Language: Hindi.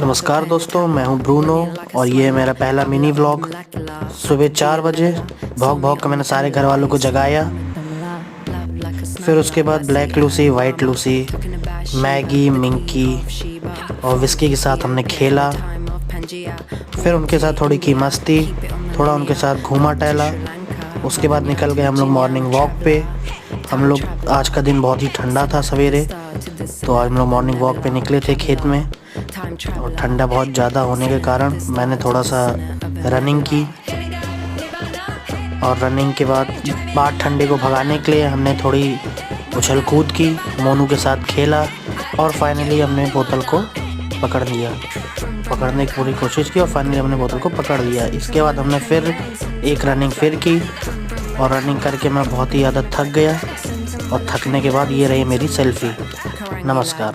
नमस्कार दोस्तों, मैं हूं ब्रूनो और ये है मेरा पहला मिनी व्लॉग। सुबह 4 बजे भौंक भौंक के मैंने सारे घर वालों को जगाया। फिर उसके बाद black Lucy, white Lucy, Maggie, Minky और विस्की के साथ हमने खेला। फिर उनके साथ थोड़ी की मस्ती, थोड़ा उनके साथ घूमा टहला। उसके बाद निकल गए हम लोग मॉर्निंग वॉक पे। हम लोग आज का दिन बहुत ही ठंडा था सवेरे, तो आज हम लोग मॉर्निंग वॉक पे निकले थे खेत में। और ठंडा बहुत ज़्यादा होने के कारण मैंने थोड़ा सा रनिंग की। और रनिंग के बाद ठंडे को भगाने के लिए हमने थोड़ी उछल कूद की, मोनू के साथ खेला और फाइनली हमने बोतल को पकड़ लिया। पकड़ने की पूरी कोशिश की और फाइनली हमने बोतल को पकड़ लिया। इसके बाद हमने फिर एक रनिंग फिर की और रनिंग करके मैं बहुत ही ज़्यादा थक गया। और थकने के बाद ये रही मेरी सेल्फ़ी। नमस्कार।